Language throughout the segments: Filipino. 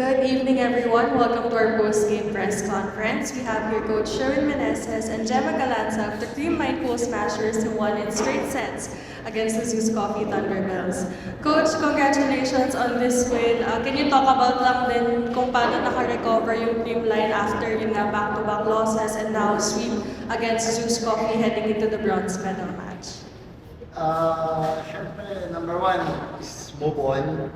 Good evening, everyone. Welcome to our post-game press conference. We have here Coach Sherwin Meneses and Gemma Galanza of the Cream Mind Cool Smashers who won in straight sets against the Zeus Coffee Thunderbells. Coach, congratulations on this win. Can you talk about lang din kung paano naka-recover yung Cream Line after yung back-to-back losses and now sweep against Zeus Coffee heading into the bronze medal match? Siyempre, number one is move on.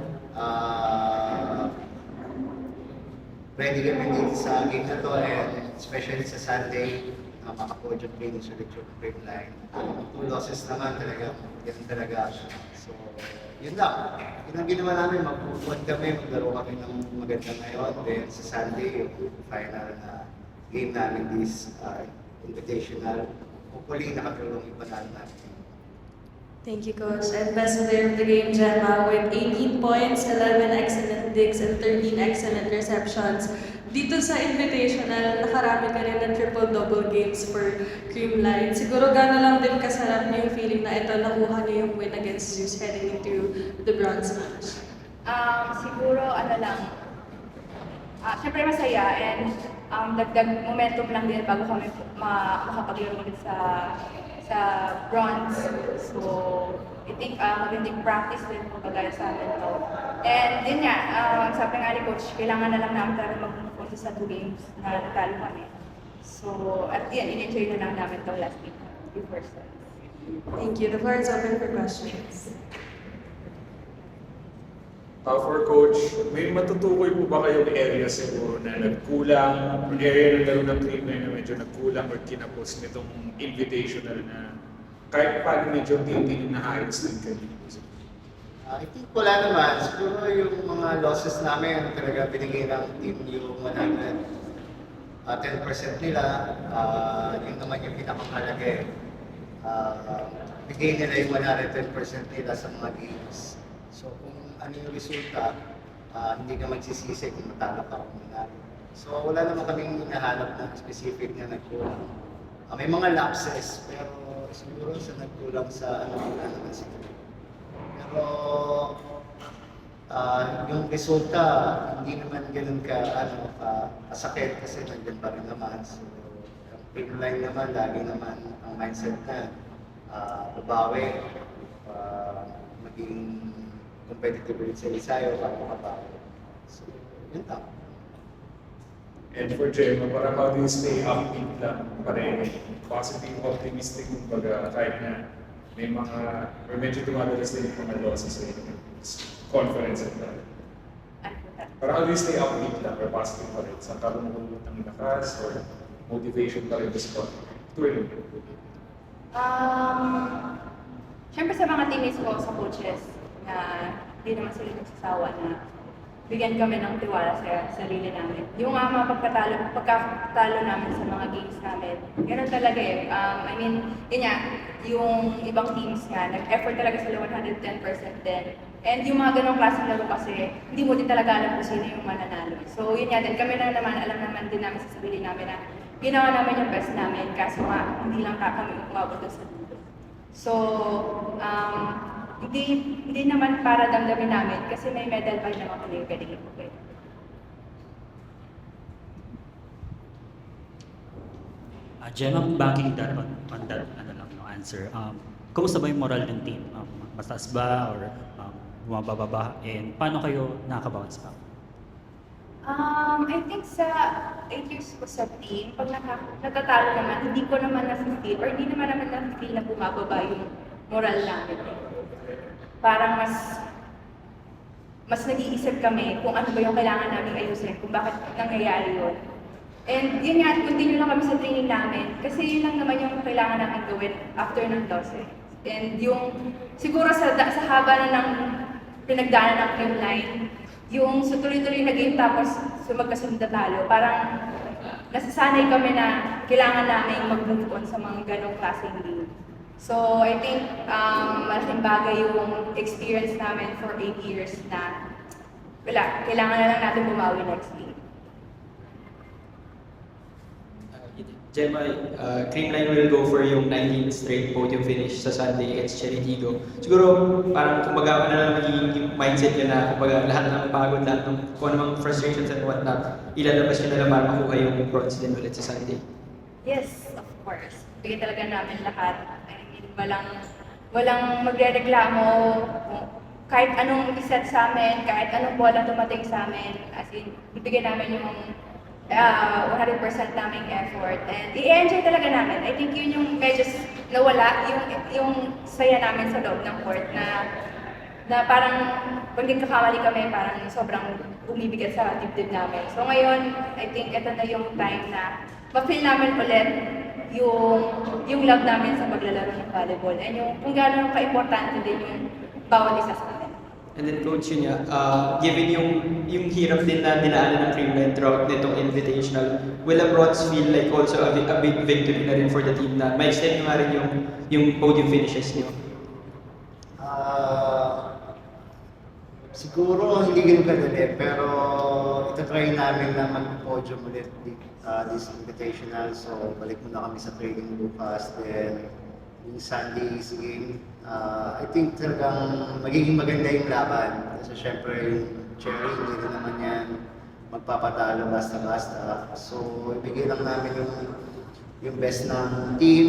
Ready kami dito sa game na to and especially sa Sunday, maka-podium finish ulit yung Cream Line. 2 losses naman talaga, yan talaga. So, yun lang. Yun ang ginawa namin, mag-move kami, maglaro kami ng maganda ngayon. Then sa Sunday, yung final na game namin is invitational. Hopefully, nakatulong yung panalo natin. Thank you, Coach. And best player of the game, Gemma, with 18 points, 11 excellent digs, and 13 excellent receptions. Dito sa Invitational, nakarami ka rin ng triple-double games for Cream Line. Siguro gano'n lang din kasarap yung feeling na ito, nakuha niyo yung win against Zeus heading into the bronze match. Siguro, syempre masaya and dagdag momentum lang din bago kami makapaglaro ulit sa bronze. So, I think magandang practice din po kagaya sa amin to. And yun nga, sabi nga ni Coach, kailangan na lang namin talaga mag-move sa 2 games na natalo kami. So, at yan, in-enjoy na lang namin to last week before set. Thank you. The floor is open for questions. For Coach, may matutukoy po ba kayong area siguro na nagkulang, area ng laro ng Cream Line na medyo nagkulang or kinapos nitong invitational na kahit paano medyo titigil na ayos din kayo? I think wala naman. Siguro yung mga losses namin, talaga binigay ng team yung 10% nila. Yun naman yung pinakamahalaga eh. Bigay nila yung 110% nila sa mga games. So kung ano yung resulta, hindi ka magsisisi kung matalo ka kung manalo. So wala naman kaming hinahanap na specific na nagkulang. May mga lapses, pero siguro sa nagkulang sa wala naman siguro. Pero yung resulta, hindi naman ganun kasakit kasi nandiyan pa rin naman. So, ang Cream Line naman, lagi naman ang mindset na babawi, maging competitive ulit sa Isayo para makabawi. So, yun lang. And for Gemma, para how do you stay upbeat lang pa rin? Positive, optimistic, kumbaga kahit na may mga, or medyo dumadalas din yung mga losses sa conference at that. Para how do you stay upbeat lang or positive pa rin? Saan ka lumulot ng lakas or motivation pa rin to spot? Tuloy. Siyempre sa mga teammates ko, sa coaches, na hindi naman sila nagsasawa na bigyan kami ng tiwala sa sarili namin. Yung mga pagkakatalo namin sa mga games namin, ganoon talaga eh. I mean, yun nga, yung ibang teams nga, nag-effort talaga sila 110% din. And yung mga ganong klaseng laro kasi, hindi mo din talaga alam kung sino yung mananalo. So yun nga din, kami na naman, alam naman din namin sa sarili namin na ginawa namin yung best namin, kaso nga, hindi lang kami umabot sa dulo. So, hindi naman para damdamin namin kasi may medal pa rin naman kami pwede i-provide. Gemma, backing that on that answer, kumusta ba yung moral ng team? Mataas ba or bumababa ba? And paano kayo nakaka-bounce back? I think sa 8 years ko sa team, pag natatalo naman, hindi ko naman na-feel or hindi naman na-feel na bumababa yung moral namin. Parang mas nag-iisip kami kung ano ba yung kailangan namin ayusin, kung bakit nangyayari yun. And yun nga, continue lang kami sa training namin kasi yun lang naman yung kailangan namin gawin after ng losses. And yung, siguro sa haba na ng pinagdaanan ng Cream Line, yung tuloy-tuloy na game tapos magkasunod na talo, parang nasasanay kami na kailangan namin mag-move on sa mga ganong klaseng game. So, I think malaking bagay yung experience namin for 8 years na kailangan na lang natin bumawi next game. Gemma, Creamline will go for yung 19th straight podium finish sa Sunday against Cheritigo. Siguro, parang kumbaga ano na magiging yung mindset nyo na kumbaga lahat ng pagod, lahat ng kung anumang frustrations and whatnot, ilalabas nyo na lang para makuha yung bronze din ulit sa Sunday. Yes, of course. Bigay talaga namin lahat. I mean, walang magrereklamo. Kahit anong iset sa amin, kahit anong bola dumating sa amin, as in, bibigyan namin yung 100% naming effort. And i-enjoy talaga namin. I think yun yung medyo nawala, yung saya namin sa loob ng court na parang pag nagkakamali kami, parang sobrang bumibigat sa dibdib namin. So ngayon, I think ito na yung time na ma-feel namin ulit yung love namin sa paglalaro ng volleyball and yung kung gaano ka-importante din yung bawat isa sa amin. And then coach yun nga, given yung hirap din na dinaanan ng Creamline throughout nitong invitational, will a bronze feel like also a big victory na rin for the team na ma-extend nyo nga rin yung podium finishes nyo? Siguro hindi ganun kadali, pero itatry namin na mag-podium ulit this invitational. So balik muna kami sa training bukas, then yung Sunday's game, I think talagang magiging maganda yung laban. Kasi syempre yung Cherry, hindi rin naman yan magpapatalo basta-basta. So ibigay lang namin yung best ng team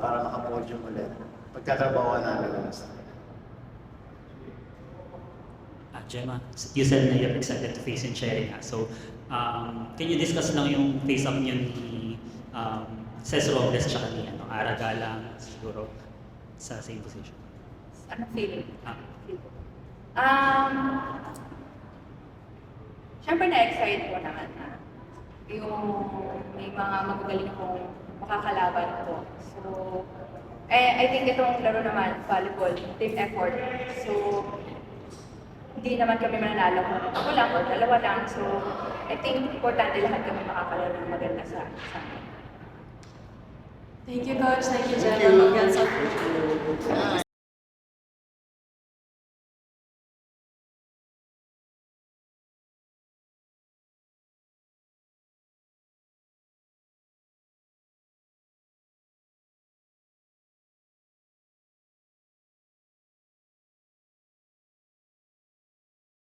para maka-podium ulit. Pagtatrabawan namin lang basta. Gemma, you said na you're excited to face in Cherry nga. So, can you discuss lang yung face-up niyo ni Cez Robles tsaka ni Ara Galang siguro sa same position? Anong feeling? Ah. Siyempre na-excite ko naman na yung may mga magagaling kong makakalaban ko. So, I think itong laro naman, volleyball, team effort. So, hindi naman kami mananalo kung ako lang o dalawa lang. So, I think importante lahat kami makakalaro ng maganda sa amin. Thank you, Coach. Thank you, Gemma. Congrats on